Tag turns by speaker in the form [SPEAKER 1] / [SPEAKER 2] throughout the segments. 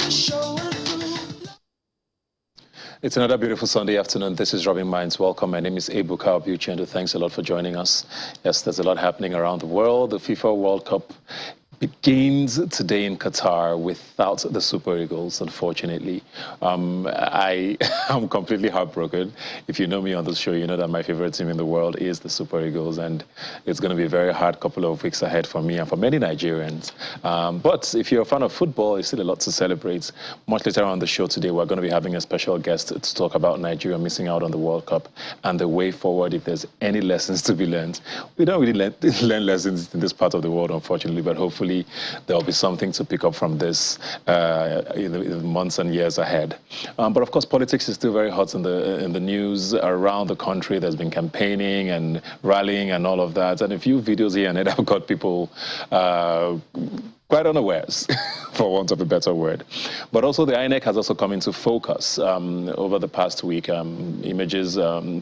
[SPEAKER 1] It's another beautiful Sunday afternoon. This is Rubbin Minds. Welcome. My name is Ebuka Obiuchendu. Thanks a lot for joining us. Yes, there's a lot happening around the world. The FIFA World Cup begins today in Qatar without the Super Eagles, unfortunately. I am completely heartbroken. If you know me on this show, you know that my favorite team in the world is the Super Eagles, and it's going to be a very hard couple of weeks ahead for me and for many Nigerians. But if you're a fan of football, there's still a lot to celebrate. Much later on the show today, we're going to be having a special guest to talk about Nigeria missing out on the World Cup and the way forward if there's any lessons to be learned. We don't really learn lessons in this part of the world, unfortunately, but hopefully there'll be something to pick up from this in the months and years ahead. But of course, politics is still very hot in the news around the country. There's been campaigning and rallying and all of that. And a few videos here and there have got people quite unawares, for want of a better word. But also the INEC has also come into focus over the past week. Images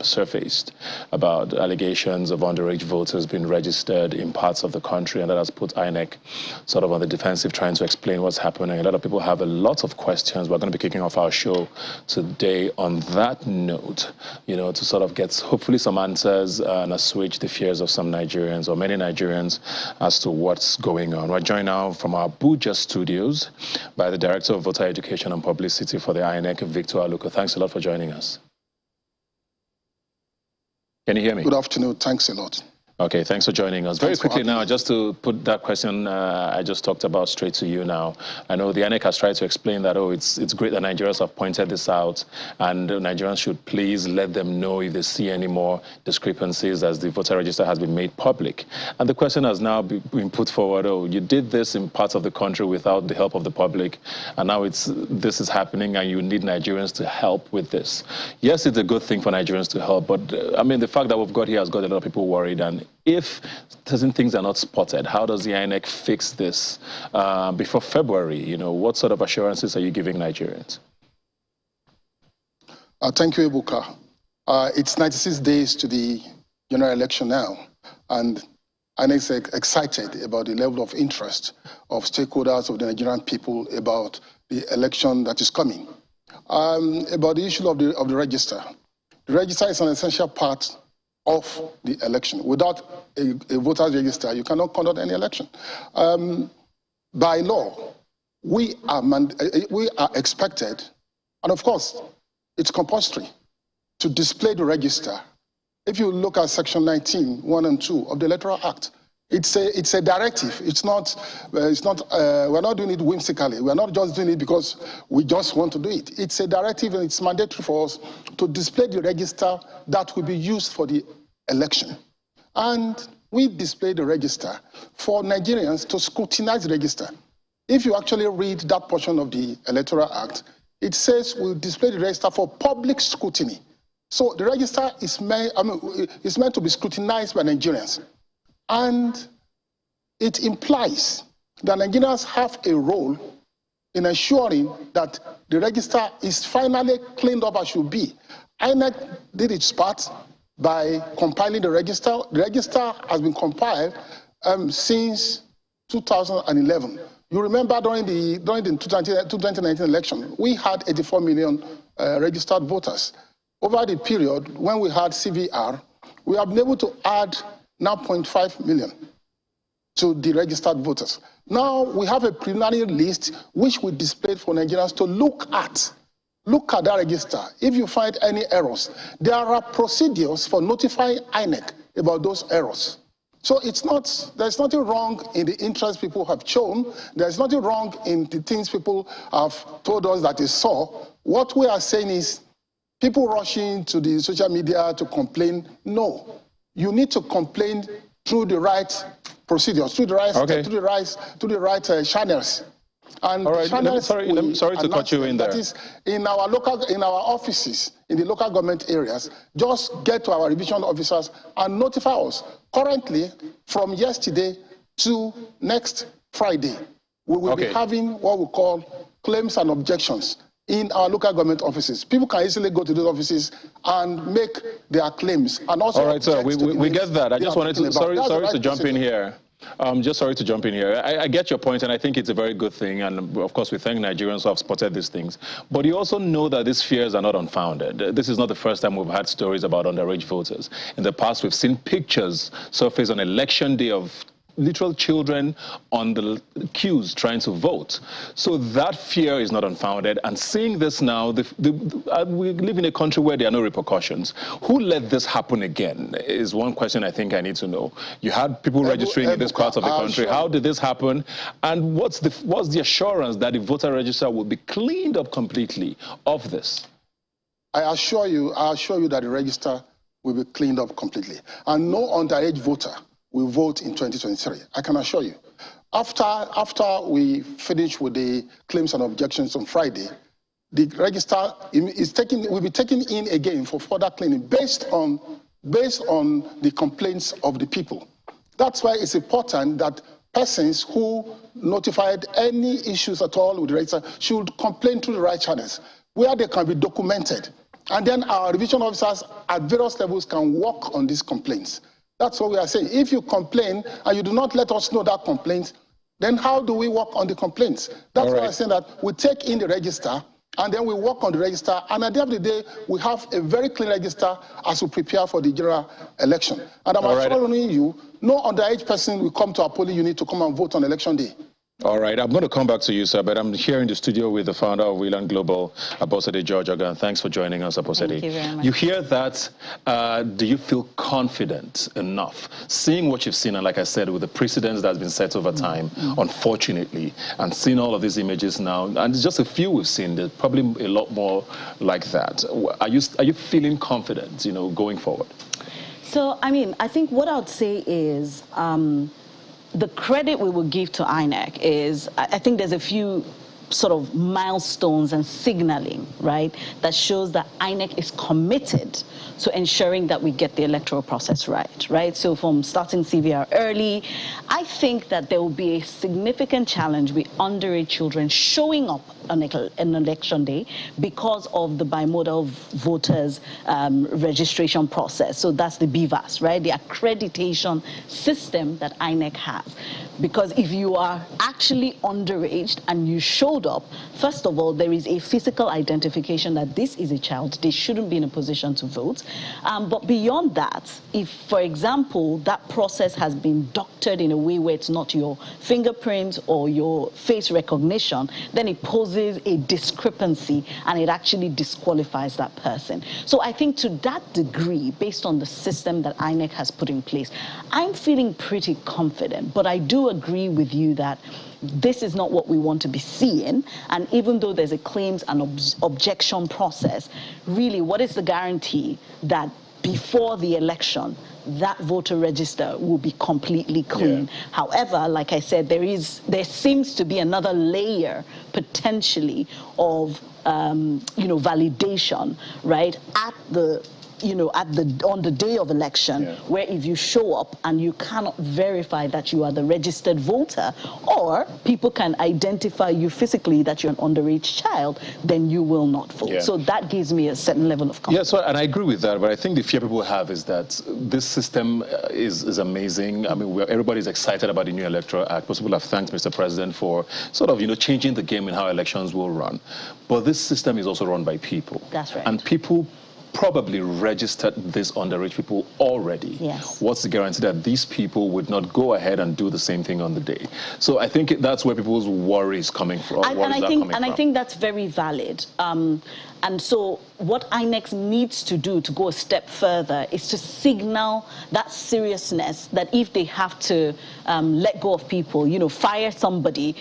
[SPEAKER 1] surfaced about allegations of underage voters being registered in parts of the country, and that has put INEC sort of on the defensive, trying to explain what's happening. A lot of people have a lot of questions. We're going to be kicking off our show today on that note, you know, to sort of get hopefully some answers and assuage the fears of some Nigerians or many Nigerians as to what's going on. We're joined now from our Abuja studios by the Director of Voter Education and Publicity for the INEC, Victor Aluko. Thanks a lot for joining us. Can you hear me?
[SPEAKER 2] Good afternoon. Thanks a lot.
[SPEAKER 1] Okay, thanks for joining us. Very quickly now, just to put that question I just talked about straight to you now. I know the INEC has tried to explain that, oh, it's great that Nigerians have pointed this out, and Nigerians should please let them know if they see any more discrepancies as the voter register has been made public. And the question has now been put forward, oh, you did this in parts of the country without the help of the public, and now this is happening and you need Nigerians to help with this. Yes, it's a good thing for Nigerians to help, but I mean, the fact that we've got here has got a lot of people worried, and if certain things are not spotted, how does the INEC fix this before February? You know, what sort of assurances are you giving Nigerians?
[SPEAKER 2] Thank you, Ebuka. It's 96 days to the general election now, and INEC is excited about the level of interest of stakeholders of the Nigerian people about the election that is coming. About the issue of the register. The register is an essential part of the election. Without a voter's register, you cannot conduct any election. By law, we are expected, and of course, it's compulsory, to display the register. If you look at Section 19, 1 and 2 of the Electoral Act, it's a directive. We're not doing it whimsically. We're not just doing it because we just want to do it. It's a directive, and it's mandatory for us to display the register that will be used for the election. And we display the register for Nigerians to scrutinize the register. If you actually read that portion of the Electoral Act, it says we'll display the register for public scrutiny. So the register is meant to be scrutinized by Nigerians. And it implies that Nigerians have a role in ensuring that the register is finally cleaned up as should be. INEC did its part by compiling the register. The register has been compiled since 2011. You remember during the 2019 election, we had 84 million registered voters. Over the period when we had CVR, we have been able to add now 0.5 million to the registered voters. Now we have a preliminary list which we displayed for Nigerians to look at. Look at that register. If you find any errors, there are procedures for notifying INEC about those errors. So there's nothing wrong in the interest people have shown. There's nothing wrong in the things people have told us that they saw. What we are saying is people rushing to the social media to complain. No. You need to complain through the right procedures, through the right channels. And
[SPEAKER 1] all right, sorry to cut you in there.
[SPEAKER 2] That is in our offices, in the local government areas. Just get to our revision officers and notify us. Currently, from yesterday to next Friday, we will be having what we call claims and objections in our local government offices. People can easily go to those offices and make their claims. And also,
[SPEAKER 1] all right, sir, we get that. I just wanted to, sorry to jump in here. Just sorry to jump in here. I get your point, and I think it's a very good thing. And of course, we thank Nigerians who have spotted these things. But you also know that these fears are not unfounded. This is not the first time we've had stories about underage voters. In the past, we've seen pictures surface on election day of literal children on the queues trying to vote. So that fear is not unfounded. And seeing this now, we live in a country where there are no repercussions. Who let this happen again is one question I think I need to know. You had people registering in this part of the country. How did this happen? And what's the assurance that the voter register will be cleaned up completely of this?
[SPEAKER 2] I assure you that the register will be cleaned up completely. And no underage voter will vote in 2023. I can assure you. After we finish with the claims and objections on Friday, the register will be taken in again for further cleaning based on the complaints of the people. That's why it's important that persons who notified any issues at all with the register should complain through the right channels, where they can be documented. And then our revision officers at various levels can work on these complaints. That's what we are saying. If you complain and you do not let us know that complaint, then how do we work on the complaints? That's why I'm saying that we take in the register and then we work on the register. And at the end of the day, we have a very clean register as we prepare for the general election. And I'm assuring you, no underage person will come to our polling unit to come and vote on election day.
[SPEAKER 1] All right, I'm going to come back to you, sir, but I'm here in the studio with the founder of Wheeland Global, Abosede George Ogan. Thanks for joining us, Abosede.
[SPEAKER 3] Thank you very much.
[SPEAKER 1] You hear that, do you feel confident enough, seeing what you've seen, and like I said, with the precedents that's been set over time, unfortunately, and seeing all of these images now, and just a few we've seen, there's probably a lot more like that. Are you feeling confident, going forward?
[SPEAKER 3] So, I mean, I think what I would say is, the credit we will give to INEC is, I think there's a few sort of milestones and signaling, right, that shows that INEC is committed to ensuring that we get the electoral process right? So from starting CVR early, I think that there will be a significant challenge with underage children showing up on an election day because of the bimodal voters registration process. So that's the BVAS, right? The accreditation system that INEC has. Because if you are actually underage and you showed up, first of all, there is a physical identification that this is a child. They shouldn't be in a position to vote. But beyond that, if, for example, that process has been doctored in a way where it's not your fingerprint or your face recognition, then it poses a discrepancy and it actually disqualifies that person. So I think to that degree, based on the system that INEC has put in place, I'm feeling pretty confident. But I do agree with you that this is not what we want to be seeing. And even though there's a claims and objection process, really, what is the guarantee that before the election, that voter register will be completely clean? Yeah. However, like I said, there seems to be another layer potentially of validation, right, at the on the day of election, where if you show up and you cannot verify that you are the registered voter, or people can identify you physically that you're an underage child, then you will not vote. Yeah. So that gives me a certain level of confidence.
[SPEAKER 1] Yeah, and I agree with that, but I think the fear people have is that this system is amazing. I mean, everybody's excited about the new Electoral Act. Most people have thanked Mr. President for sort of, changing the game in how elections will run. But this system is also run by people.
[SPEAKER 3] That's right.
[SPEAKER 1] And people probably registered these underage people already.
[SPEAKER 3] Yes.
[SPEAKER 1] What's the guarantee that these people would not go ahead and do the same thing on the day? So I think that's where people's worry is coming from.
[SPEAKER 3] I think that's very valid. And so what INEC needs to do to go a step further is to signal that seriousness, that if they have to let go of people, fire somebody,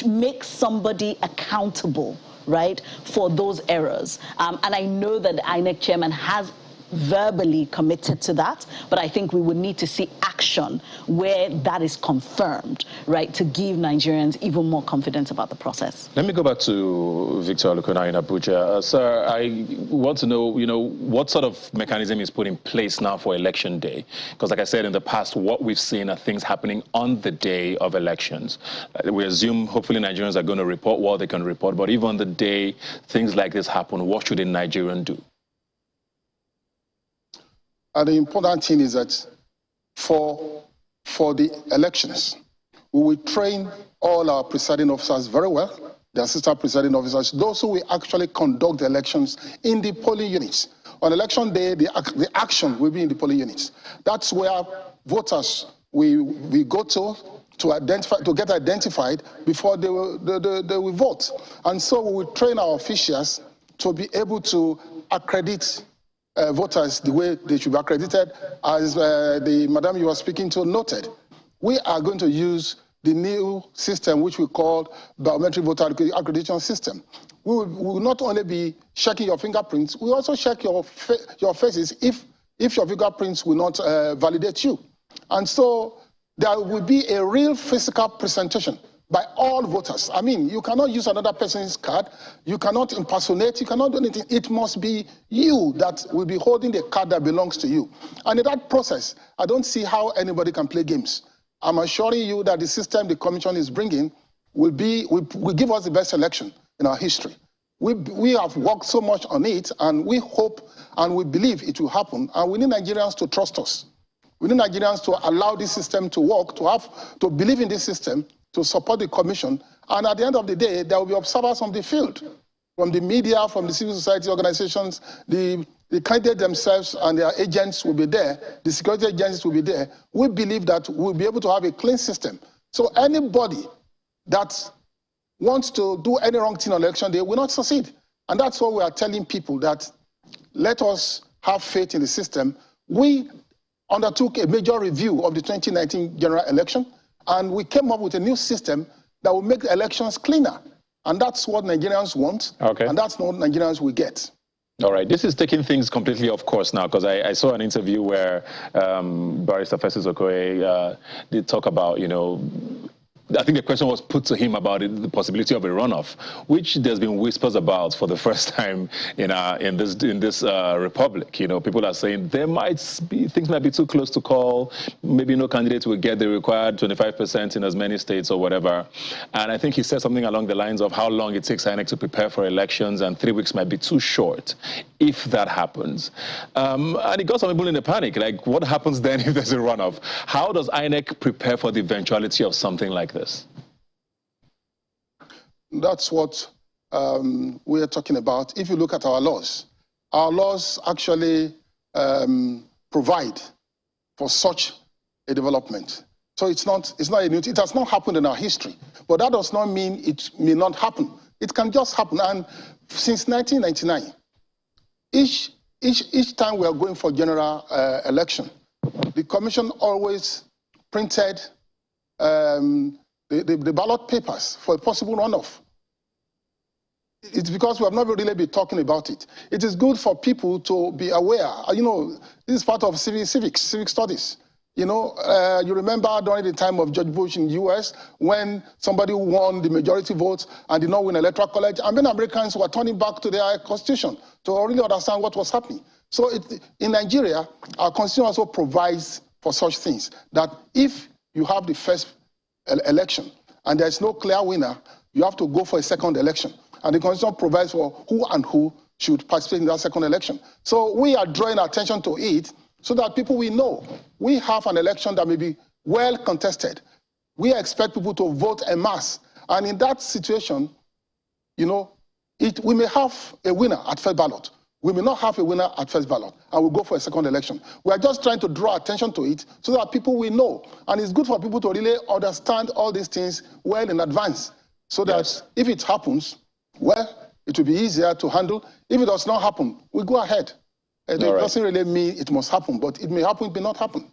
[SPEAKER 3] make somebody accountable, right, for those errors. And I know that the INEC chairman has verbally committed to that, but I think we would need to see action where that is confirmed, right, to give Nigerians even more confidence about the process.
[SPEAKER 1] Let me go back to Victor Alukona in Abuja. Sir, I want to know, what sort of mechanism is put in place now for election day? Because like I said, in the past, what we've seen are things happening on the day of elections. We assume, hopefully, Nigerians are going to report what they can report, but even on the day things like this happen, what should a Nigerian do?
[SPEAKER 2] And the important thing is that for for the elections, we will train all our presiding officers very well, the assistant presiding officers, those who will actually conduct the elections in the polling units. On election day, the action will be in the polling units. That's where voters we go to get identified before they will vote. And so we will train our officials to be able to accredit voters the way they should be accredited, as the madam you were speaking to noted. We are going to use the new system which we call biometric voter accreditation system. We will not only be checking your fingerprints, we also check your faces if your fingerprints will not validate you. And so there will be a real physical presentation by all voters. I mean, you cannot use another person's card, you cannot impersonate, you cannot do anything. It must be you that will be holding the card that belongs to you. And in that process, I don't see how anybody can play games. I'm assuring you that the system the Commission is bringing will give us the best election in our history. We have worked so much on it, and we hope and we believe it will happen, and we need Nigerians to trust us. We need Nigerians to allow this system to work, to believe in this system, to support the Commission, and at the end of the day, there will be observers on the field, from the media, from the civil society organizations, the candidates themselves and their agents will be there, the security agencies will be there. We believe that we'll be able to have a clean system. So anybody that wants to do any wrong thing on election day will not succeed. And that's what we are telling people, that let us have faith in the system. We undertook a major review of the 2019 general election, and we came up with a new system that will make the elections cleaner. And that's what Nigerians want, and that's what Nigerians will get.
[SPEAKER 1] All right, this is taking things completely off course now, because I saw an interview where Barrister Festus Okoye did talk about, I think the question was put to him about the possibility of a runoff, which there's been whispers about for the first time in this republic. People are saying things might be too close to call. Maybe no candidate will get the required 25% in as many states or whatever. And I think he said something along the lines of how long it takes INEC to prepare for elections, and 3 weeks might be too short if that happens. And it got some people in a panic. Like, what happens then if there's a runoff? How does INEC prepare for the eventuality of something like this?
[SPEAKER 2] That's what we are talking about. If you look at our laws actually provide for such a development. So it's not a new thing. It has not happened in our history, but that does not mean it may not happen. It can just happen. And since 1999, each time we are going for general election, the Commission always printed the ballot papers for a possible runoff. It's because we have not really been talking about it. It is good for people to be aware. This is part of civic studies. You remember during the time of George Bush in the US, when somebody won the majority votes and did not win electoral college, and many Americans were turning back to their constitution to really understand what was happening. So in Nigeria, our constitution also provides for such things, that if you have the first election and there is no clear winner, you have to go for a second election. And the Constitution provides for who should participate in that second election. So we are drawing attention to it so that people will know we have an election that may be well contested. We expect people to vote en masse. And in that situation, we may have a winner at first ballot. We may not have a winner at first ballot, and we'll go for a second election. We are just trying to draw attention to it so that people will know. And it's good for people to really understand all these things well in advance, so that if it happens, well, it will be easier to handle. If it does not happen, we go ahead. It doesn't really mean it must happen, but it may happen, it may not happen.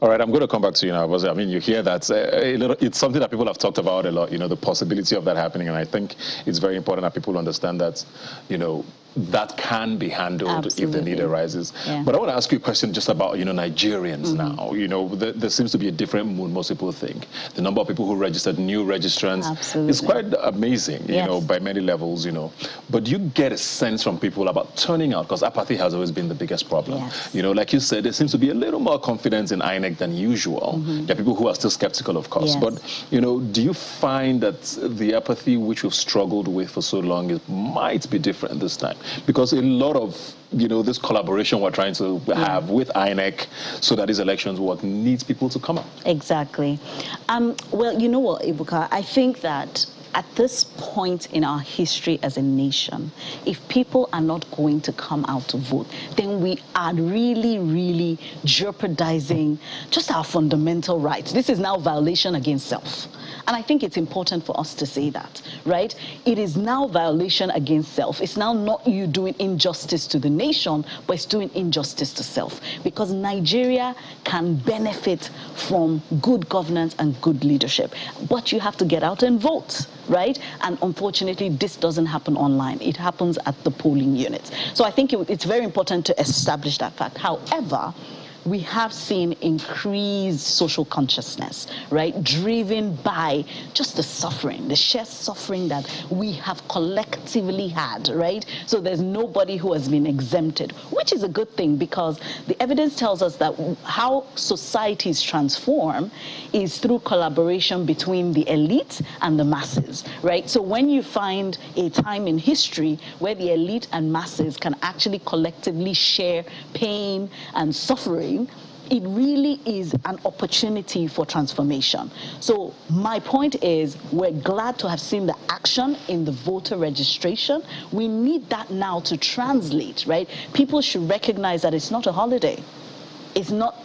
[SPEAKER 1] All right, I'm going to come back to you now. I mean, you hear that. It's something that people have talked about a lot, the possibility of that happening. And I think it's very important that people understand that, that can be handled if the need arises. Yeah. But I want to ask you a question just about, Nigerians now. There seems to be a different mood, most people think. The number of people who registered, new registrants, is quite amazing, by many levels, But do you get a sense from people about turning out? Because apathy has always been the biggest problem. Yes. Like you said, there seems to be a little more confidence in INEC than usual. There are people who are still skeptical, of course. Yes. But, do you find that the apathy which we've struggled with for so long might be different this time? Because a lot of, this collaboration we're trying to have with INEC so that these elections work needs people to come out.
[SPEAKER 3] Exactly. Well, you know what, Ibuka, I think that at this point in our history as a nation, if people are not going to come out to vote, then we are really, really jeopardizing just our fundamental rights. This is now violation against self. And I think it's important for us to say that, right? It is now violation against self. It's now not you doing injustice to the nation, but it's doing injustice to self. Because Nigeria can benefit from good governance and good leadership. But you have to get out and vote, right? And unfortunately, this doesn't happen online. It happens at the polling units. So I think it's very important to establish that fact. However, we have seen increased social consciousness, right, driven by just the suffering, the sheer suffering that we have collectively had, right? So there's nobody who has been exempted, which is a good thing because the evidence tells us that how societies transform is through collaboration between the elite and the masses, right? So when you find a time in history where the elite and masses can actually collectively share pain and suffering, it really is an opportunity for transformation. So my point is, we're glad to have seen the action in the voter registration. We need that now to translate, right? People should recognize that it's not a holiday. It's not,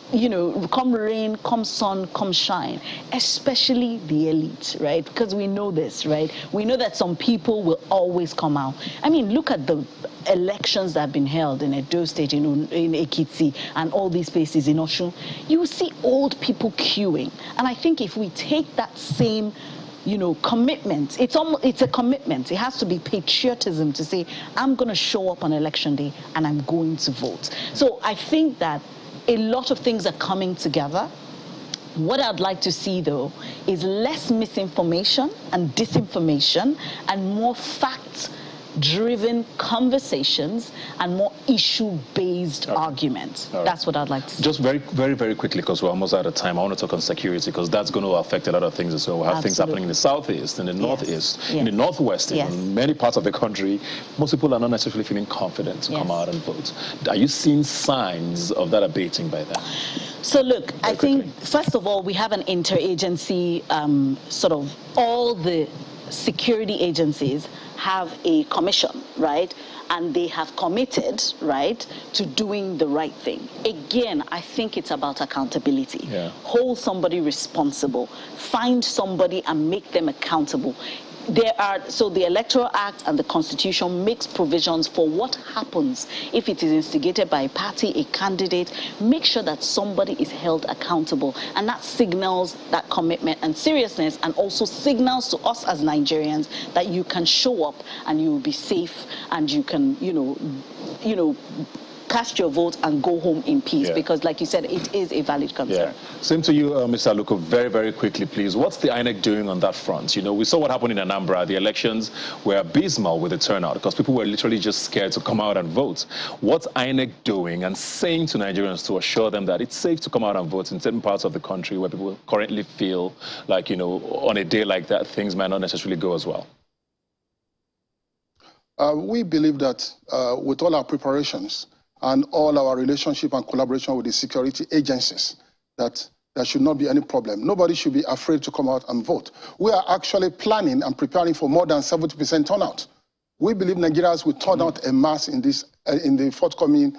[SPEAKER 3] come rain, come sun, come shine, especially the elite, right? Because we know this, right? We know that some people will always come out. I mean, look at the elections that have been held in Edo State, in Ekiti, and all these places in Osun. You will see old people queuing. And I think if we take that same commitment. It's a commitment. It has to be patriotism to say, I'm going to show up on election day and I'm going to vote. So I think that a lot of things are coming together. What I'd like to see, though, is less misinformation and disinformation and more facts-driven conversations and more issue-based arguments. Right. That's what I'd like to see. Just
[SPEAKER 1] very, very, very quickly, because we're almost out of time, I want to talk on security, because that's going to affect a lot of things as well. We have things happening in the southeast, in the northeast, in the northwest, in many parts of the country. Most people are not necessarily feeling confident to come out and vote. Are you seeing signs of that abating by then?
[SPEAKER 3] So look, I think, first of all, we have an interagency, sort of all the security agencies have a commission, right? And they have committed, right, to doing the right thing. Again, I think it's about accountability. Hold somebody responsible. Find somebody and make them accountable. So the Electoral Act and the Constitution makes provisions for what happens if it is instigated by a party, a candidate. Make sure that somebody is held accountable, and that signals that commitment and seriousness, and also signals to us as Nigerians that you can show up and you will be safe, and you can, cast your vote and go home in peace, because like you said, it is a valid concern.
[SPEAKER 1] Same to you, Mr. Aluko. Very, very quickly, please. What's the INEC doing on that front? We saw what happened in Anambra. The elections were abysmal with the turnout because people were literally just scared to come out and vote. What's INEC doing and saying to Nigerians to assure them that it's safe to come out and vote in certain parts of the country where people currently feel like, on a day like that, things might not necessarily go as well?
[SPEAKER 2] We believe that with all our preparations, and all our relationship and collaboration with the security agencies, that there should not be any problem. Nobody should be afraid to come out and vote. We are actually planning and preparing for more than 70% turnout. We believe Nigerians will turn out en masse in the forthcoming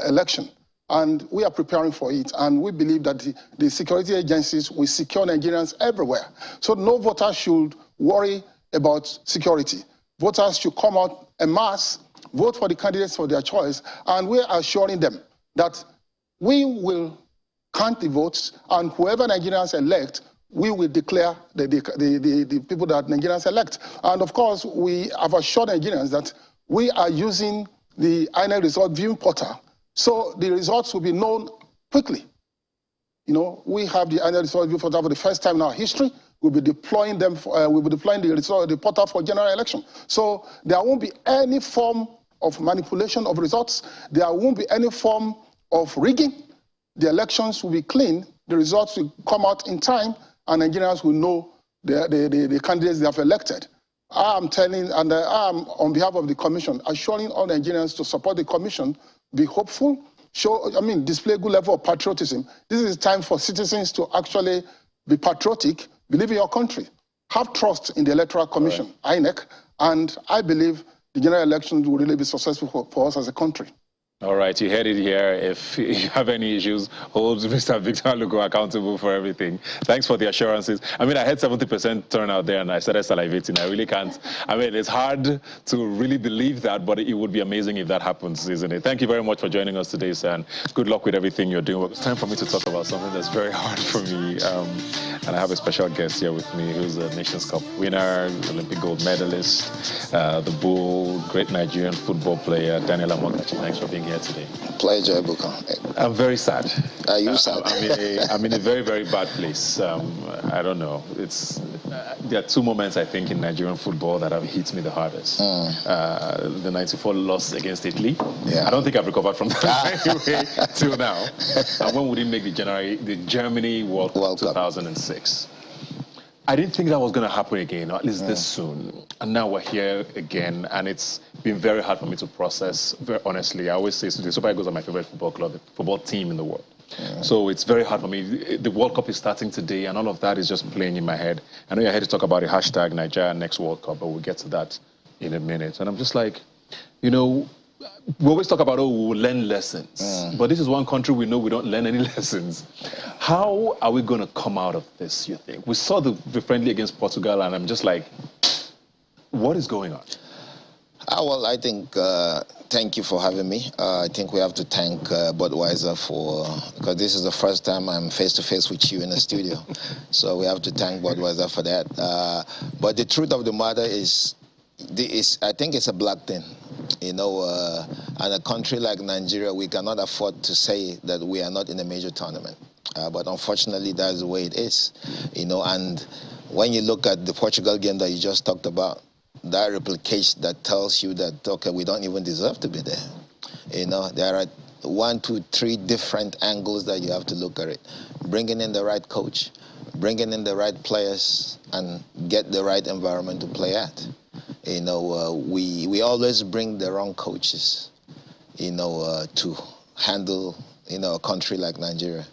[SPEAKER 2] election. And we are preparing for it. And we believe that the security agencies will secure Nigerians everywhere. So no voter should worry about security. Voters should come out en masse, vote for the candidates for their choice, and we're assuring them that we will count the votes, and whoever Nigerians elect, we will declare the people that Nigerians elect. And of course, we have assured Nigerians that we are using the INEC result viewing portal, so the results will be known quickly. We have the INEC result viewing portal for the first time in our history. We'll be deploying them. We'll be deploying the portal for general election. So there won't be any form of manipulation of results. There won't be any form of rigging. The elections will be clean. The results will come out in time, and Nigerians will know the candidates they have elected. I'm telling, and I'm on behalf of the Commission, assuring all Nigerians to support the Commission, be hopeful, display a good level of patriotism. This is time for citizens to actually be patriotic, believe in your country, have trust in the Electoral Commission, right. INEC, and I believe the general elections will really be successful for us as a country.
[SPEAKER 1] All right, you heard it here. If you have any issues, hold Mr. Victor Aluko accountable for everything. Thanks for the assurances. I mean, I had 70% turnout there and I started salivating. I really can't. I mean, it's hard to really believe that, but it would be amazing if that happens, isn't it? Thank you very much for joining us today, sir, and good luck with everything you're doing. It's time for me to talk about something that's very hard for me. And I have a special guest here with me who's a Nations Cup winner, Olympic gold medalist, the Bull, great Nigerian football player, Daniel Amokachi. Thanks for being here today.
[SPEAKER 4] Pleasure, Ebuka.
[SPEAKER 1] I'm very sad.
[SPEAKER 4] Are you sad?
[SPEAKER 1] I'm in a very, very bad place. I don't know. There are two moments, I think, in Nigerian football that have hit me the hardest. The 94 loss against Italy. Yeah. I don't think I've recovered from that anyway till now. And when we didn't make the Germany World Cup 2006. I didn't think that was going to happen again, or at least this soon. And now we're here again, and it's been very hard for me to process, very honestly. I always say the Super Eagles are my favorite football club, the football team in the world. So it's very hard for me. The World Cup is starting today, and all of that is just playing in my head. I know you're here to talk about the hashtag Nigeria next World Cup, but we'll get to that in a minute. And I'm just like, you know, we always talk about, oh, we'll learn lessons. But this is one country we know we don't learn any lessons. How are we going to come out of this, you think? We saw the friendly against Portugal, and I'm just like, what is going on?
[SPEAKER 4] Well, I think, thank you for having me. I think we have to thank Budweiser because this is the first time I'm face-to-face with you in the studio. So we have to thank Budweiser for that. But the truth of the matter is, I think it's a black thing. You know, and a country like Nigeria, we cannot afford to say that we are not in a major tournament. But unfortunately, that's the way it is. You know, and when you look at the Portugal game that you just talked about, that replication that tells you that, okay, we don't even deserve to be there. You know, there are 1, 2, 3 different angles that you have to look at it. Bringing in the right coach, bringing in the right players, and get the right environment to play at. You know, we always bring the wrong coaches, you know, to handle, you know, a country like Nigeria.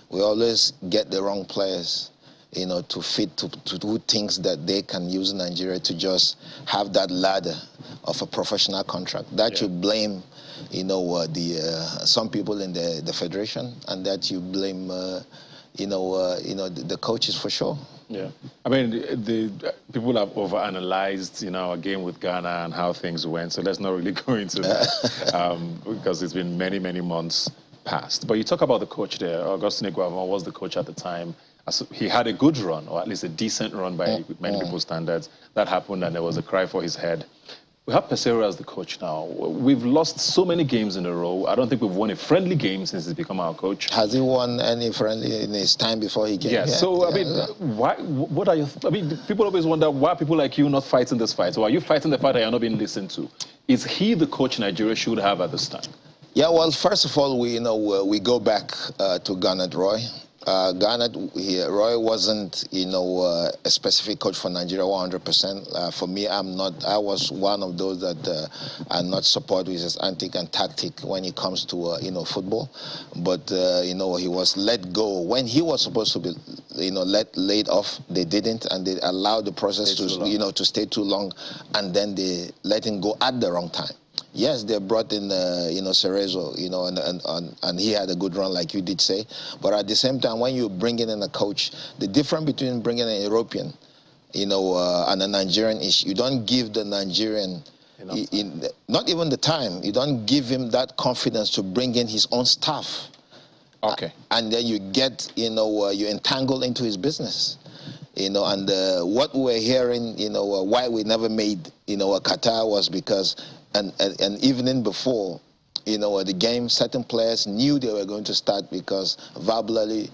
[SPEAKER 4] We always get the wrong players, you know, to do things that they can use in Nigeria to just have that ladder of a professional contract. That you blame, you know, some people in the federation, and that you blame, you know, the coaches for sure.
[SPEAKER 1] Yeah, I mean, the people have overanalyzed, you know, our game with Ghana and how things went. So let's not really go into that because it's been many, many months past. But you talk about the coach there. Augustine Iguavon was the coach at the time. He had a good run, or at least a decent run by many people's standards. That happened, and there was a cry for his head. We have Pesero as the coach now. We've lost so many games in a row. I don't think we've won a friendly game since he's become our coach.
[SPEAKER 4] Has he won any friendly in his time before he came here?
[SPEAKER 1] So, I mean, what are you... I mean, people always wonder, why are people like you not fighting this fight? Or are you fighting the fight that you're not being listened to? Is he the coach Nigeria should have at this time?
[SPEAKER 4] Yeah, well, first of all, we go back to Genort Rohr. Roy wasn't, you know, a specific coach for Nigeria 100%. For me, I was one of those that are not support with his antic and tactic when it comes to, you know, football. But, you know, he was let go. When he was supposed to be, you know, laid off, they didn't, and they allowed the process to stay too long, and then they let him go at the wrong time. Yes, they brought in, you know, Cerezo, you know, and he had a good run, like you did say. But at the same time, when you bring in a coach, the difference between bringing an European, you know, and a Nigerian is you don't give the Nigerian, not even the time, you don't give him that confidence to bring in his own staff.
[SPEAKER 1] Okay.
[SPEAKER 4] And then you get, you know, you entangle into his business. You know, and what we're hearing, you know, why we never made, you know, Qatar was because an evening before, you know, the game, certain players knew they were going to start because verbally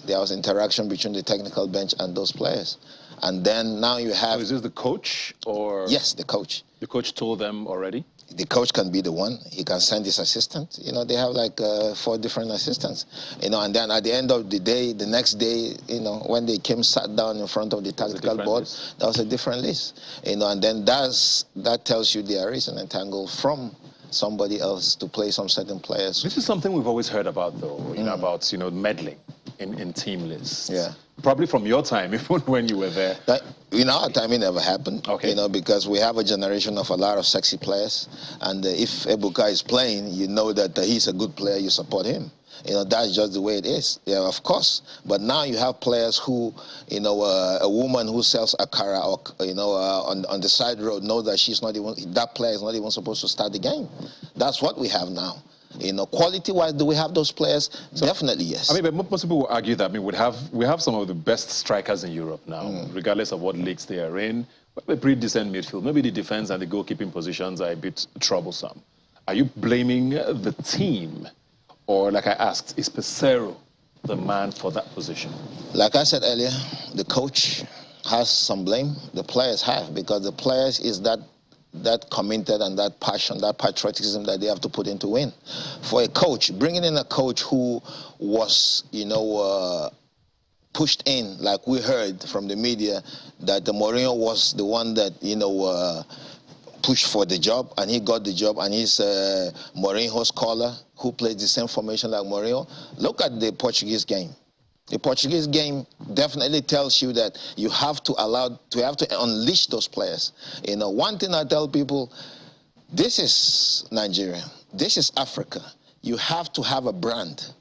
[SPEAKER 4] there was interaction between the technical bench and those players. And then now you have...
[SPEAKER 1] So is this the coach or...
[SPEAKER 4] Yes, the coach.
[SPEAKER 1] The coach told them already?
[SPEAKER 4] The coach can be the one. He can send his assistant. You know, they have like 4 different assistants. You know, and then at the end of the day, the next day, you know, when they sat down in front of the tactical board, that was a different list. You know, and then that tells you there is an entangle from somebody else to play some certain players.
[SPEAKER 1] This is something we've always heard about, though. You know, about meddling in team lists.
[SPEAKER 4] Yeah.
[SPEAKER 1] Probably from your time, even when you were there.
[SPEAKER 4] In our time, it never happened.
[SPEAKER 1] Okay.
[SPEAKER 4] You know, because we have a generation of a lot of sexy players, and if Ebuka is playing, you know that he's a good player. You support him. You know, that's just the way it is. Yeah, of course. But now you have players who, you know, a woman who sells akara, or you know, on the side road knows that that player is not even supposed to start the game. That's what we have now. You know, quality-wise, do we have those players? So, definitely, yes.
[SPEAKER 1] I mean, but most people will argue that, I mean, we have some of the best strikers in Europe now, regardless of what leagues they are in. A pretty decent midfield. Maybe the defense and the goalkeeping positions are a bit troublesome. Are you blaming the team? Or, like I asked, is Pesero the man for that position?
[SPEAKER 4] Like I said earlier, the coach has some blame. The players have, because the players is that committed and that passion, that patriotism that they have to put in to win. For a coach, bringing in a coach who was, you know, pushed in, like we heard from the media, that the Mourinho was the one that, you know, pushed for the job, and he got the job, and he's Mourinho's scholar who plays the same formation like Mourinho. Look at the Portuguese game. The Portuguese game definitely tells you that you have to unleash those players. You know, one thing I tell people, this is Nigeria, this is Africa. You have to have a brand.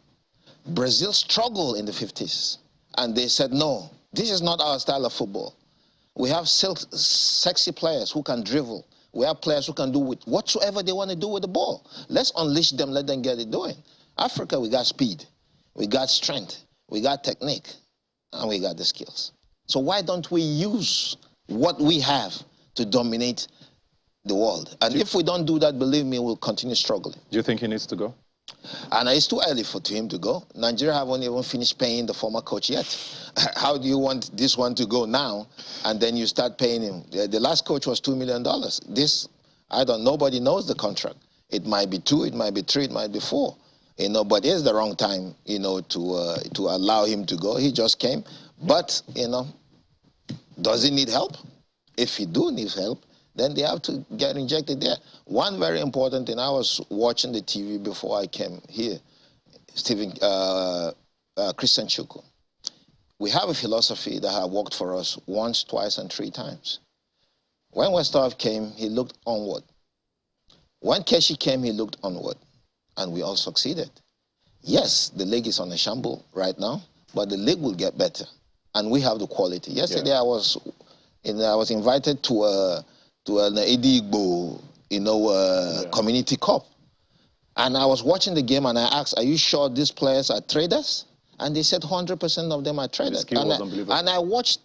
[SPEAKER 4] Brazil struggled in the 50s, and they said, no, this is not our style of football. We have sexy players who can dribble. We have players who can do with whatsoever they want to do with the ball. Let's unleash them, let them get it doing. Africa, we got speed, we got strength, we got technique, and we got the skills. So why don't we use what we have to dominate the world? And if we don't do that, believe me, we'll continue struggling.
[SPEAKER 1] Do you think he needs to go?
[SPEAKER 4] And it's too early for him to go. Nigeria haven't even finished paying the former coach yet. How do you want this one to go now, and then you start paying him? The last coach was $2 million. This, nobody knows the contract. It might be 2, it might be 3, it might be 4. You know, but it's the wrong time, you know, to allow him to go. He just came. But, you know, does he need help? If he do need help, then they have to get injected there. One very important thing, I was watching the TV before I came here, Christian Chukwu. We have a philosophy that has worked for us once, twice, and 3 times. When Westerhoff came, he looked onward. When Keshi came, he looked onward. And we all succeeded. Yes, the league is on a shamble right now, but the league will get better. And we have the quality. Yesterday, I was invited to an Edigbo, you know, community cup. And I was watching the game, and I asked, are you sure these players are traders? And they said 100% of them are traders. And I watched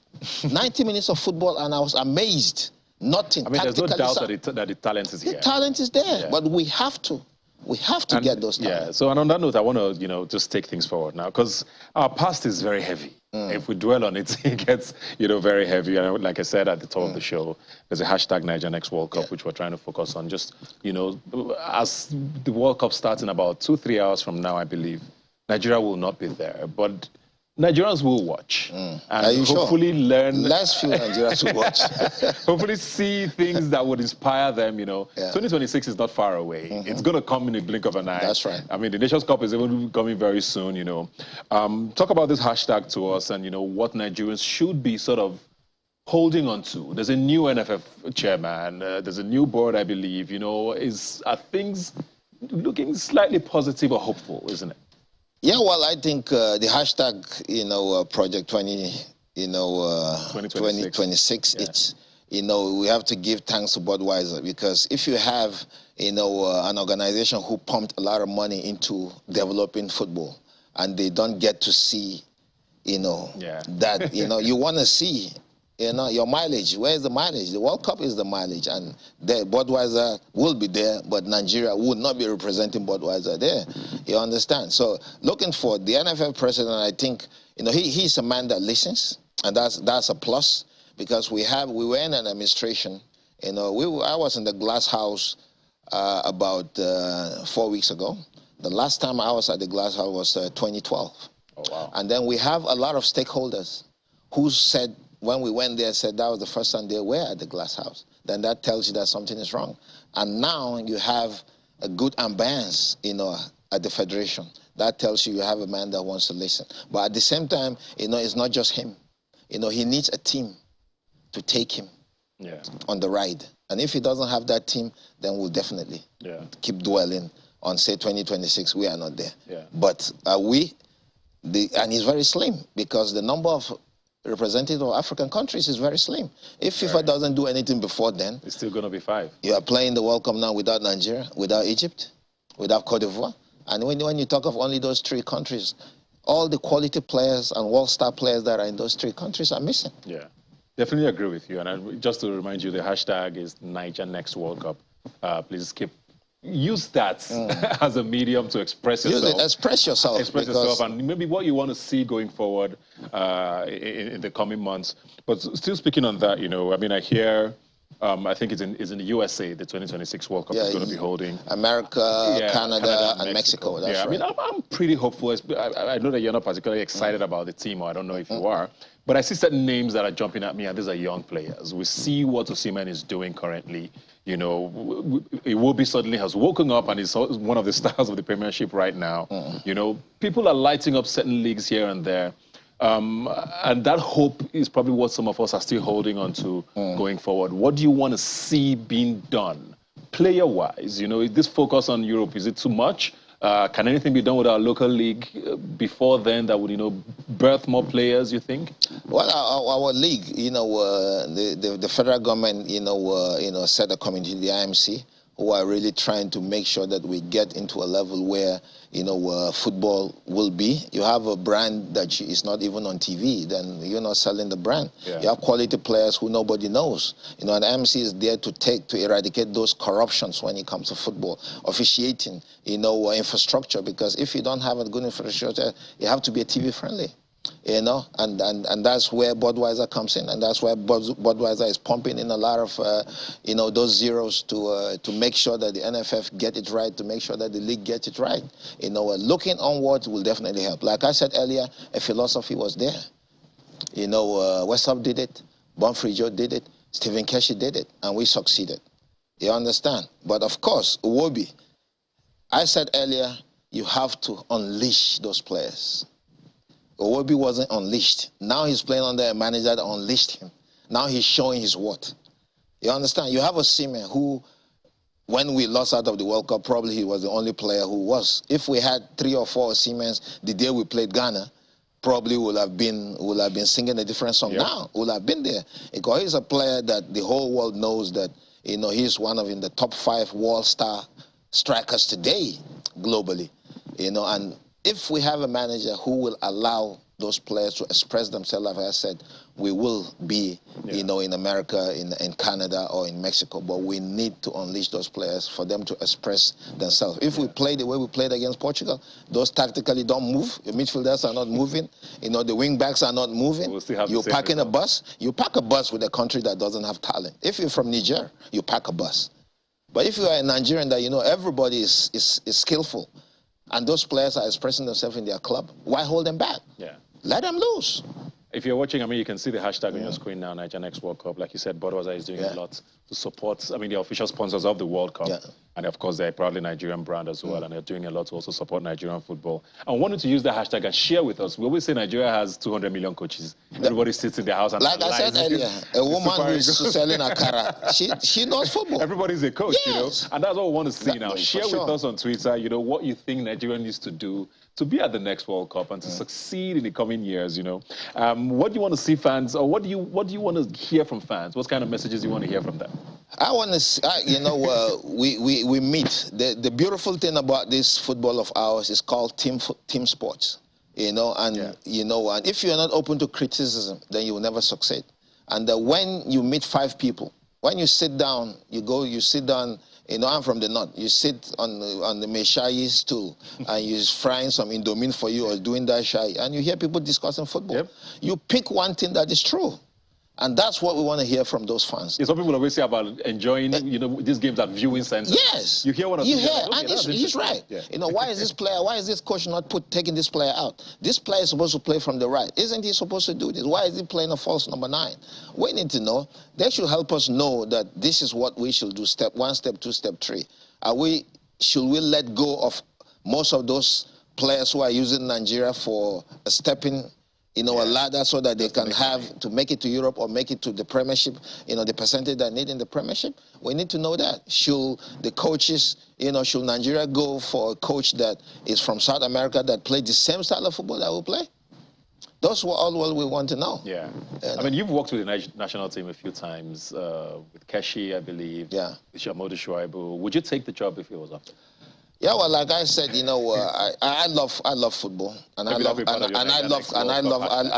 [SPEAKER 4] 90 minutes of football, and I was amazed. Nothing.
[SPEAKER 1] I mean, there's no doubt that the talent is here.
[SPEAKER 4] The talent is there, but we have to. We have to get those talents.
[SPEAKER 1] Yeah, so and on that note, I want to, you know, just take things forward now, because our past is very heavy. If we dwell on it, it gets, you know, very heavy. And like I said at the top of the show, there's a hashtag Niger Next World Cup, which we're trying to focus on. Just, you know, as the World Cup starts in about 2-3 hours from now, I believe, Nigeria will not be there. But Nigerians will watch and hopefully learn.
[SPEAKER 4] Last few Nigerians will watch.
[SPEAKER 1] Hopefully see things that would inspire them, you know. 2026 is not far away. It's going to come in a blink of an eye.
[SPEAKER 4] That's right.
[SPEAKER 1] I mean, the Nations Cup is even coming very soon, you know. Talk about this hashtag to us and, you know, what Nigerians should be sort of holding on to. There's a new NFF chairman. There's a new board, I believe, you know. Are things looking slightly positive or hopeful, isn't it?
[SPEAKER 4] Yeah, well, I think the hashtag, you know, Project 2026, it's, you know, we have to give thanks to Budweiser, because if you have, you know, an organization who pumped a lot of money into developing football, and they don't get to see, you know, that, you know, you want to see, you know, your mileage. Where's the mileage? The World Cup is the mileage, and Budweiser will be there, but Nigeria would not be representing Budweiser there. You understand? So looking for the NFF president, I think, you know, he's a man that listens, and that's a plus, because we were in an administration, you know, I was in the glass house about 4 weeks ago. The last time I was at the Glass House was 2012.
[SPEAKER 1] Oh, wow.
[SPEAKER 4] And then we have a lot of stakeholders who said, when we went there, said that was the first time they were at the Glass House. Then that tells you that something is wrong. And now you have a good ambience, at the Federation. That tells you have a man that wants to listen. But at the same time, it's not just him. He needs a team to take him on the ride. And if he doesn't have that team, then we'll definitely keep dwelling on, say, 2026. We are not there. But and he's very slim, because the number of representative of African countries is very slim. If FIFA doesn't do anything before then,
[SPEAKER 1] it's still going to be 5.
[SPEAKER 4] You are playing the World Cup now without Nigeria, without Egypt, without Cote d'Ivoire. And when you talk of only those 3 countries, all the quality players and world-star players that are in those 3 countries are missing.
[SPEAKER 1] Yeah, definitely agree with you. And just to remind you, the hashtag is Niger Next World Cup. Please use that as a medium to express yourself.
[SPEAKER 4] Use it, express yourself.
[SPEAKER 1] Express yourself, and maybe what you want to see going forward in the coming months. But still speaking on that, I mean, I hear, I think it's in the USA, the 2026 World Cup is going to be holding.
[SPEAKER 4] America, Canada, and Mexico. That's right.
[SPEAKER 1] I mean, I'm pretty hopeful. I know that you're not particularly excited about the team, or I don't know if you are. But I see certain names that are jumping at me, and these are young players. We see what Osimhen is doing currently. Iwobi suddenly has woken up and is one of the stars of the Premiership right now. People are lighting up certain leagues here and there. And that hope is probably what some of us are still holding on to going forward. What do you want to see being done, player-wise? This focus on Europe, is it too much? Can anything be done with our local league before then that would, birth more players, you think?
[SPEAKER 4] Well, our league, the federal government, set a committee, the IMC, who are really trying to make sure that we get into a level where, football will be. You have a brand that is not even on TV, then you're not selling the brand. You have quality players who nobody knows. And the IMC is there to eradicate those corruptions when it comes to football, officiating, infrastructure, because if you don't have a good infrastructure, you have to be TV friendly. And that's where Budweiser comes in, and that's why Budweiser is pumping in a lot of, those zeros to make sure that the NFF get it right, to make sure that the league gets it right. Looking onward will definitely help. Like I said earlier, a philosophy was there. West Ham did it, Bonfrijo did it, Stephen Keshi did it, and we succeeded. You understand? But of course, Iwobi, I said earlier, you have to unleash those players. Iwobi wasn't unleashed. Now he's playing under a manager that unleashed him. Now he's showing his worth. You understand? You have a Osimhen who, when we lost out of the World Cup, probably he was the only player who was. If we had 3 or 4 Osimhens the day we played Ghana, probably would have been singing a different song now. Would have been there. Because he's a player that the whole world knows that, he's one of the top 5 world star strikers today, globally. And if we have a manager who will allow those players to express themselves, like I said, we will be, in America, in Canada, or in Mexico. But we need to unleash those players for them to express themselves. If we play the way we played against Portugal, those tactically don't move. The midfielders are not moving. The wing backs are not moving.
[SPEAKER 1] We'll
[SPEAKER 4] you pack in a bus. You pack a bus with a country that doesn't have talent. If you're from Niger, you pack a bus. But if you are a Nigerian that everybody is skillful, and those players are expressing themselves in their club, why hold them back? Let them loose.
[SPEAKER 1] If you're watching, you can see the hashtag on your screen now, Niger Next World Cup. Like you said, Budweiser is doing a lot to support, the official sponsors of the World Cup. And of course, they're probably Nigerian brand as well, and they're doing a lot to also support Nigerian football. I wanted to use the hashtag and share with us. We always say Nigeria has 200 million coaches. Everybody sits in their house and
[SPEAKER 4] like I said earlier, a woman who is selling akara, she knows football.
[SPEAKER 1] Everybody's a coach, and that's what we want to see now. Share with us on Twitter, what you think Nigeria needs to do to be at the next World Cup and to succeed in the coming years. What do you want to see fans, or what do you want to hear from fans? What kind of messages do you want to hear from them?
[SPEAKER 4] I want to, we meet. The beautiful thing about this football of ours is called team sports, and if you're not open to criticism, then you will never succeed. And when you meet 5 people, when you sit down, you sit down. I'm from the north. You sit on the Meshayi stool and you're frying some Indomie for you or doing that shy, and you hear people discussing football. You pick one thing that is true. And that's what we want to hear from those fans.
[SPEAKER 1] Some people always say about enjoying, these games at viewing centers.
[SPEAKER 4] Yes.
[SPEAKER 1] You hear one of
[SPEAKER 4] you
[SPEAKER 1] these.
[SPEAKER 4] hear,
[SPEAKER 1] Okay,
[SPEAKER 4] and he's right.
[SPEAKER 1] Yeah.
[SPEAKER 4] Why is this player, why is this coach not taking this player out? This player is supposed to play from the right. Isn't he supposed to do this? Why is he playing a false number 9? We need to know. They should help us know that this is what we should do, step 1, step 2, step 3. Should we let go of most of those players who are using Nigeria for a stepping a ladder so that they can have to make it to Europe or make it to the Premiership, the percentage they need in the Premiership? We need to know that. Should the coaches, should Nigeria go for a coach that is from South America that plays the same style of football that we play? Those were all what we want to know.
[SPEAKER 1] Yeah. I mean, you've worked with the national team a few times, with Keshi, I believe, with Shamodu Shuaibu. Would you take the job if it was offered?
[SPEAKER 4] Yeah, well, like I said, I love football, and I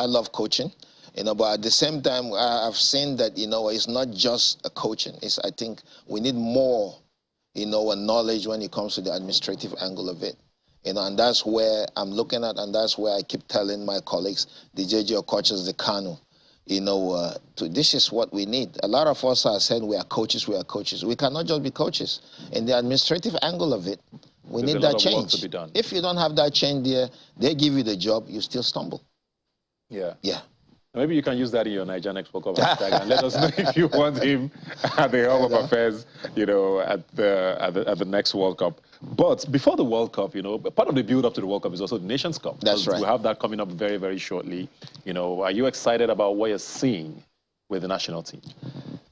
[SPEAKER 4] love coaching, But at the same time, I've seen that it's not just a coaching. I think we need more, knowledge when it comes to the administrative angle of it, and that's where I'm looking at, and that's where I keep telling my colleagues, the JJ coaches, the Kanu, this is what we need. A lot of us are saying we are coaches. We cannot just be coaches. In the administrative angle of it, we need that change. To be done. If you don't have that change there, they give you the job, you still stumble.
[SPEAKER 1] Yeah.
[SPEAKER 4] Yeah.
[SPEAKER 1] Maybe you can use that in your Nigerian Next World Cup hashtag and let us know if you want him at the helm of affairs, at the next World Cup. But before the World Cup, part of the build-up to the World Cup is also the Nations Cup.
[SPEAKER 4] That's right.
[SPEAKER 1] We'll have that coming up very, very shortly. Are you excited about what you're seeing with the national team?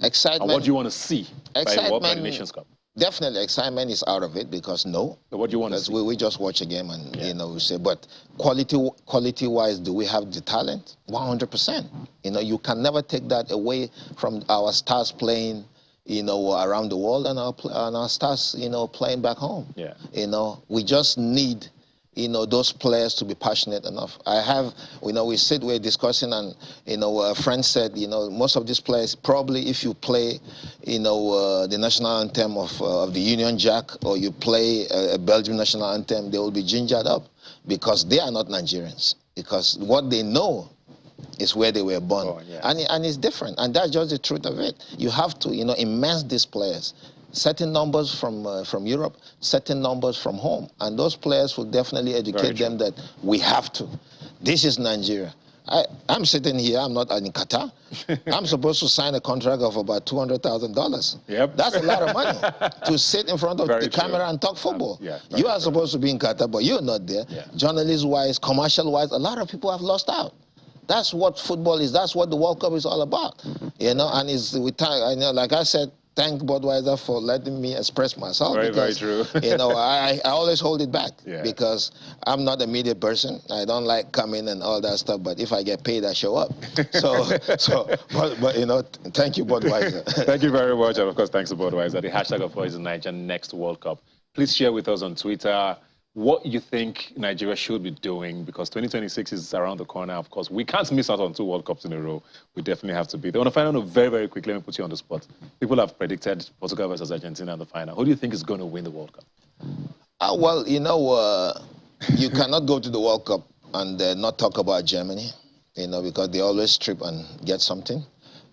[SPEAKER 4] Excitement.
[SPEAKER 1] And what do you want to see by the Nations Cup?
[SPEAKER 4] Definitely, excitement is out of it because no.
[SPEAKER 1] But what do you want to see?
[SPEAKER 4] We just watch a game and we say, but quality-wise, do we have the talent? 100%. You can never take that away from our stars playing, around the world and our stars, playing back home.
[SPEAKER 1] Yeah.
[SPEAKER 4] We just need, those players to be passionate enough. We're discussing, and, a friend said, most of these players, probably if you play, the national anthem of the Union Jack, or you play a Belgian national anthem, they will be gingered up because they are not Nigerians. Because what they know is where they were born.
[SPEAKER 1] Oh, yeah.
[SPEAKER 4] And it's different. And that's just the truth of it. You have to, immerse these players. Certain numbers from Europe, certain numbers from home. And those players will definitely educate them that we have to. This is Nigeria. I'm sitting here, I'm not in Qatar. I'm supposed to sign a contract of about $200,000.
[SPEAKER 1] Yep.
[SPEAKER 4] That's a lot of money to sit in front of the camera and talk football. You are supposed to be in Qatar, but you're not there.
[SPEAKER 1] Yeah.
[SPEAKER 4] Journalist-wise, commercial-wise, a lot of people have lost out. That's what football is. That's what the World Cup is all about. And like I said, thank Budweiser for letting me express myself.
[SPEAKER 1] Very true.
[SPEAKER 4] I always hold it back
[SPEAKER 1] because
[SPEAKER 4] I'm not a media person. I don't like coming and all that stuff. But if I get paid, I show up. But thank you, Budweiser.
[SPEAKER 1] Thank you very much, and of course, thanks to Budweiser. The hashtag of course is Nigerian Next World Cup. Please share with us on Twitter what you think Nigeria should be doing, because 2026 is around the corner. Of course, we can't miss out on 2 World Cups in a row. We definitely have to be there. I want to find out very, very quickly. Let me put you on the spot. People have predicted Portugal versus Argentina in the final. Who do you think is going to win the World Cup?
[SPEAKER 4] Well, you cannot go to the World Cup and not talk about Germany, because they always trip and get something.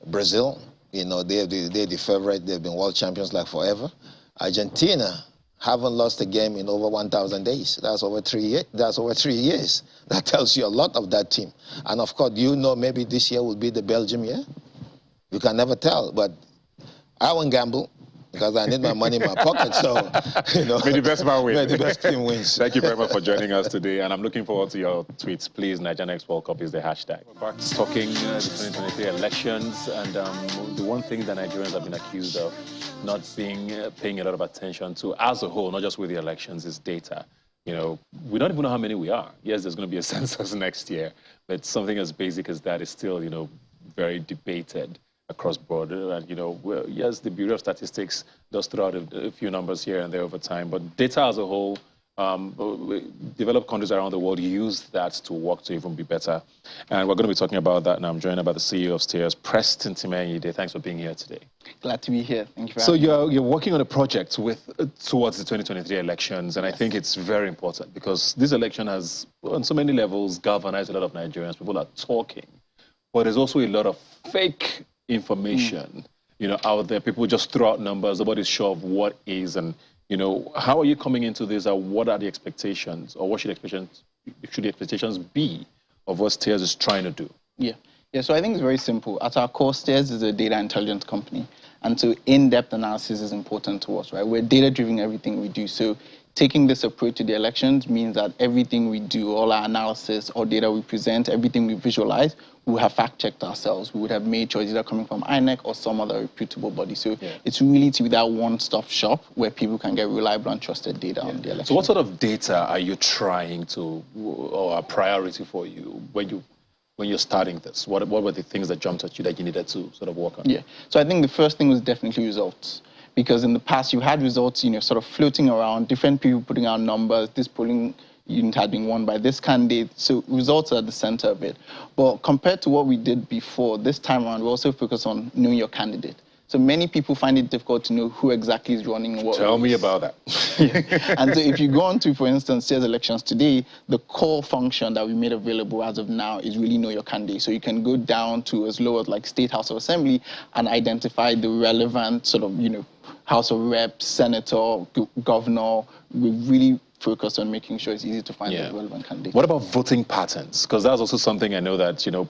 [SPEAKER 4] Brazil, they're the favorite. They've been world champions like forever. Argentina haven't lost a game in over 1,000 days. That's over 3 years. That tells you a lot of that team. And of course, maybe this year will be the Belgium year. You can never tell, but I won't gamble because I need my money in my pocket. So,
[SPEAKER 1] may the best man win.
[SPEAKER 4] May the best team wins.
[SPEAKER 1] Thank you very much for joining us today, and I'm looking forward to your tweets. Please, Nigerian Next World Cup is the hashtag. We're back talking the 2023 elections, and the one thing that Nigerians have been accused of not paying a lot of attention to as a whole, not just with the elections, is data. We don't even know how many we are. Yes, there's going to be a census next year, but something as basic as that is still, very debated across board. And, yes, the Bureau of Statistics does throw out a few numbers here and there over time, but data as a whole, developed countries around the world use that to work to even be better. And we're going to be talking about that now. I'm joined by the CEO of Steers, Preston Timenyide. Thanks for being here today.
[SPEAKER 5] Glad to be here. Thank you for having
[SPEAKER 1] me. So you're working on a project towards the 2023 elections, and I think it's very important because this election has, on so many levels, galvanized a lot of Nigerians. People are talking. but there's also a lot of fake information, you know, out there. People just throw out numbers. Nobody's sure of what is, and you know, how are you coming into this? And what are the expectations, or what should the expectations be of what Steers is trying to do?
[SPEAKER 5] Yeah, so I think it's very simple. At our core, Steers is a data intelligence company. And so in-depth analysis is important to us, right? We're data-driven everything we do. So taking this approach to the elections means that everything we do, all our analysis or data we present, everything we visualize, we have fact-checked ourselves. We would have made choices either coming from INEC or some other reputable body. So it's really to be that one-stop shop where people can get reliable and trusted data on the election.
[SPEAKER 1] So what sort of data are you trying to, or a priority for you when you're starting this? What were the things that jumped at you that you needed to sort of work on?
[SPEAKER 5] Yeah, so I think the first thing was definitely results. Because in the past, you had results, you know, sort of floating around, different people putting out numbers, this polling unit had been won by this candidate. So results are at the center of it. But compared to what we did before, this time around, we also focus on knowing your candidate. So many people find it difficult to know who exactly is running what.
[SPEAKER 1] Tell me about that.
[SPEAKER 5] And so if you go on to, for instance, Steers elections today, the core function that we made available as of now is really know your candidate. So you can go down to as low as like State House of Assembly and identify the relevant sort of, you know, House of Reps, Senator, Governor. We really focus on making sure it's easy to find the relevant candidate.
[SPEAKER 1] What about voting patterns? Because that's also something I know that, you know,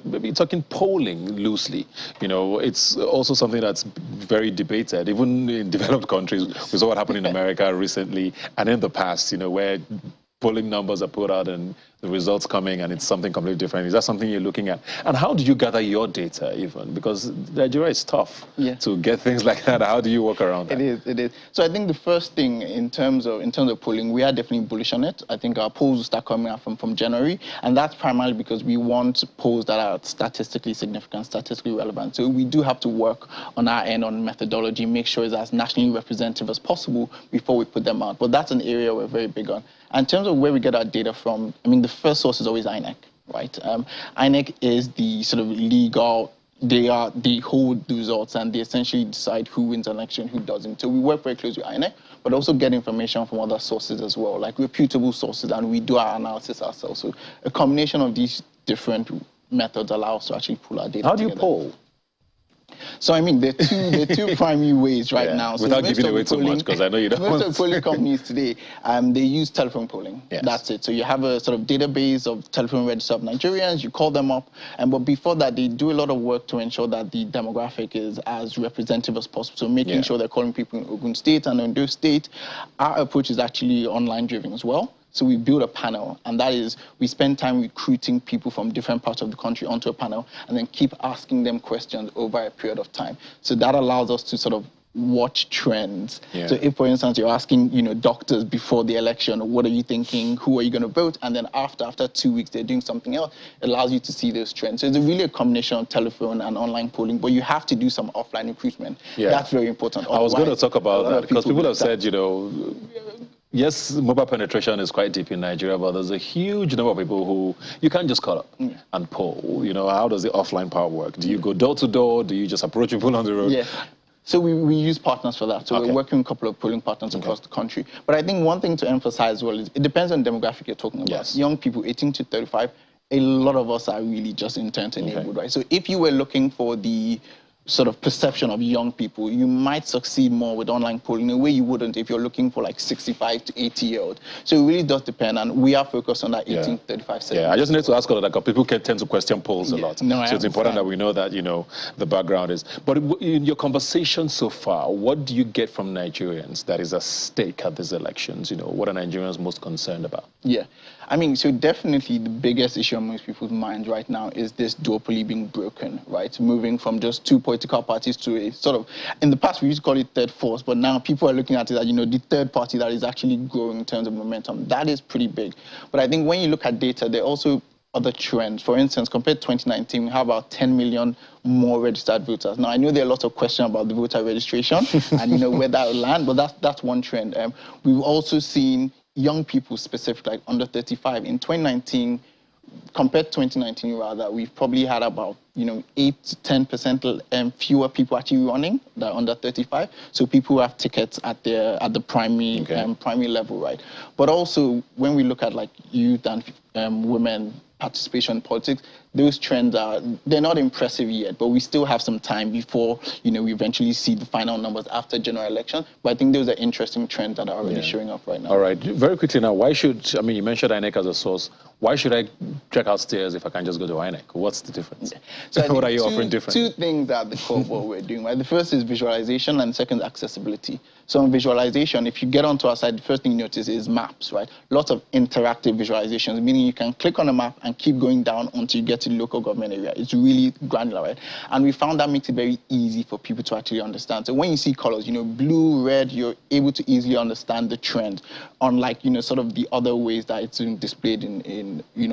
[SPEAKER 1] maybe talking polling loosely, you know, it's also something that's very debated, even in developed countries. We saw what happened in America recently and in the past, you know, where polling numbers are put out and the results coming and it's something completely different. Is that something you're looking at? And how do you gather your data even? Because Nigeria is tough to get things like that. How do you work around that?
[SPEAKER 5] It is. So I think the first thing in terms of polling, we are definitely bullish on it. I think our polls will start coming out from January, and that's primarily because we want polls that are statistically significant, statistically relevant. So we do have to work on our end on methodology, make sure it's as nationally representative as possible before we put them out. But that's an area we're very big on. And in terms of where we get our data from, I mean, the first source is always INEC, right? INEC is the sort of legal, they hold the results and they essentially decide who wins an election, who doesn't. So we work very closely with INEC, but also get information from other sources as well, like reputable sources, and we do our analysis ourselves. So a combination of these different methods allow us to actually pull our data
[SPEAKER 1] How do you
[SPEAKER 5] together.
[SPEAKER 1] poll?
[SPEAKER 5] So I mean, there are two primary ways right now. So
[SPEAKER 1] without giving away too much, because I know you don't.
[SPEAKER 5] Most of the polling companies today, they use telephone polling. That's it. So you have a sort of database of telephone register of Nigerians. You call them up, but before that, they do a lot of work to ensure that the demographic is as representative as possible. So making sure they're calling people in Ogun State and Ondo State. Our approach is actually online driven as well. So we build a panel, and that is, we spend time recruiting people from different parts of the country onto a panel and then keep asking them questions over a period of time. So that allows us to sort of watch trends. So if, for instance, you're asking, you know, doctors before the election, what are you thinking, who are you going to vote? And then after 2 weeks, they're doing something else. It allows you to see those trends. So it's really a combination of telephone and online polling, but you have to do some offline recruitment. That's very important.
[SPEAKER 1] I was going to talk about that because people have said, you know, yes, mobile penetration is quite deep in Nigeria, but there's a huge number of people who you can't just call up and poll. You know, how does the offline part work? Do you go door to door? Do you just approach people on the road?
[SPEAKER 5] So we use partners for that. So we're working with a couple of polling partners across the country. But I think one thing to emphasize as well is it depends on the demographic you're talking about. Young people, 18 to 35, a lot of us are really just internet-enabled, right? So if you were looking for the sort of perception of young people, you might succeed more with online polling in a way you wouldn't if you're looking for like 65 to 80-year-old. So it really does depend, and we are focused on that 18 to 35 segment.
[SPEAKER 1] I just need to ask all of that because people tend to question polls a lot. So it's important that we know that, you know, the background is. But in your conversation so far, what do you get from Nigerians that is at stake at these elections? You know, what are Nigerians most concerned about?
[SPEAKER 5] I mean, so definitely the biggest issue on most people's minds right now is this duopoly being broken, right? Moving from just two political parties to a sort of, in the past we used to call it third force, but now people are looking at it as, you know, the third party that is actually growing in terms of momentum. That is pretty big. But I think when you look at data, there are also other trends. For instance, compared to 2019, we have about 10 million more registered voters. Now, I know there are lots of questions about the voter registration and, you know, where that will land, but that's one trend. We've also seen young people specifically, like under 35. In 2019, compared to 2019 rather, we've probably had about, you know, 8 to 10% fewer people actually running that are under 35. So people who have tickets at the primary primary level, right? But also when we look at like youth and women participation in politics, those trends they're not impressive yet, but we still have some time before, we eventually see the final numbers after general election. But I think those are interesting trends that are already showing up right now.
[SPEAKER 1] All right, very quickly now, why should, I mean, you mentioned INEC as a source. Why should I check out Stairs if I can just go to INEC? What's the difference? So what are you offering different?
[SPEAKER 5] Two things at the core of what we're doing, right? The first is visualization, and second, accessibility. So in visualization, if you get onto our site, the first thing you notice is maps, right? Lots of interactive visualizations, meaning you can click on a map and keep going down until you get to the local government area. It's really granular, right? And we found that makes it very easy for people to actually understand. So when you see colors, blue, red, you're able to easily understand the trend, unlike, sort of the other ways that it's being displayed in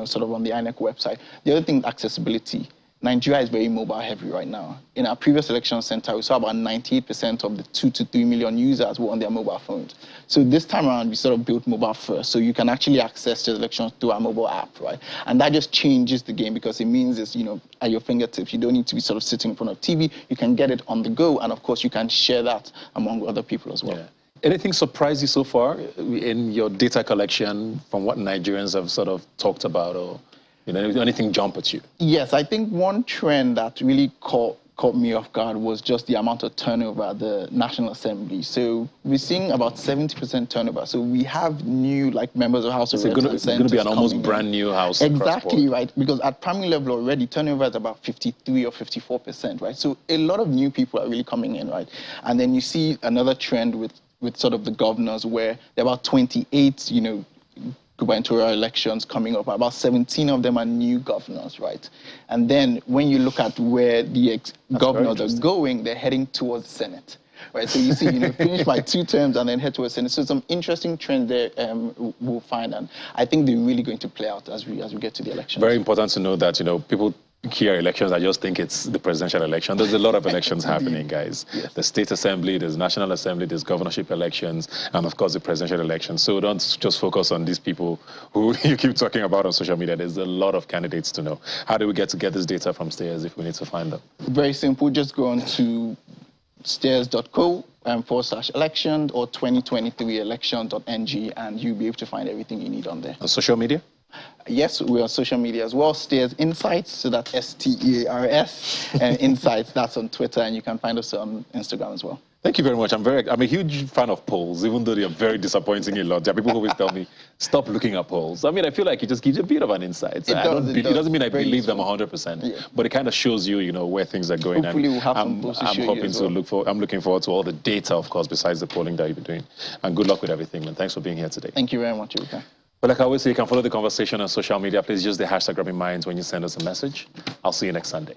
[SPEAKER 5] sort of on the INEC website. The other thing is accessibility. Nigeria is very mobile heavy right now. In our previous election center, we saw about 98% of the 2 to 3 million users were on their mobile phones. So this time around, we sort of built mobile first. So you can actually access the elections through our mobile app, right? And that just changes the game, because it means it's, at your fingertips. You don't need to be sort of sitting in front of TV. You can get it on the go. And of course, you can share that among other people as well.
[SPEAKER 1] Yeah. Anything surprise you so far in your data collection from what Nigerians have sort of talked about, or anything jump at you?
[SPEAKER 5] Yes, I think one trend that really caught me off guard was just the amount of turnover at the National Assembly. So we're seeing about 70% turnover. So we have new members of House of Reps.
[SPEAKER 1] It's going to be an almost brand new house.
[SPEAKER 5] Exactly right, because at primary level already turnover is about 53 or 54%, right? So a lot of new people are really coming in, right? And then you see another trend with sort of the governors, where there are about 28, gubernatorial elections coming up. About 17 of them are new governors, right? And then when you look at where the governors are going, they're heading towards the Senate. Right, so you see, finish my 2 terms and then head towards Senate. So some interesting trends there we'll find, and I think they're really going to play out as we get to the election.
[SPEAKER 1] Very important to know that people hear elections, I just think it's the presidential election. There's a lot of elections happening, guys. Yes. The state assembly, there's national assembly, there's governorship elections, and of course the presidential election. So don't just focus on these people who you keep talking about on social media. There's a lot of candidates to know. How do we get this data from Stairs if we need to find them?
[SPEAKER 5] Very simple. Just go on to stairs.co/election or 2023election.ng, and you'll be able to find everything you need on there.
[SPEAKER 1] On social media?
[SPEAKER 5] Yes, we're on social media as well. Stairs Insights, so that's STEARS, and Insights, that's on Twitter, and you can find us on Instagram as well.
[SPEAKER 1] Thank you very much. I'm a huge fan of polls, even though they're very disappointing a lot. There are people who always tell me, stop looking at polls. I mean, I feel like it just gives you a bit of an insight. It doesn't mean I believe them 100%, but it kind of shows you, where things are going.
[SPEAKER 5] Hopefully we'll have some polls to show you as well.
[SPEAKER 1] I'm looking forward to all the data, of course, besides the polling that you've been doing. And good luck with everything, and thanks for being here today.
[SPEAKER 5] Thank you very much, Erika.
[SPEAKER 1] But like I always say, you can follow the conversation on social media. Please use the hashtag Rubbin Minds when you send us a message. I'll see you next Sunday.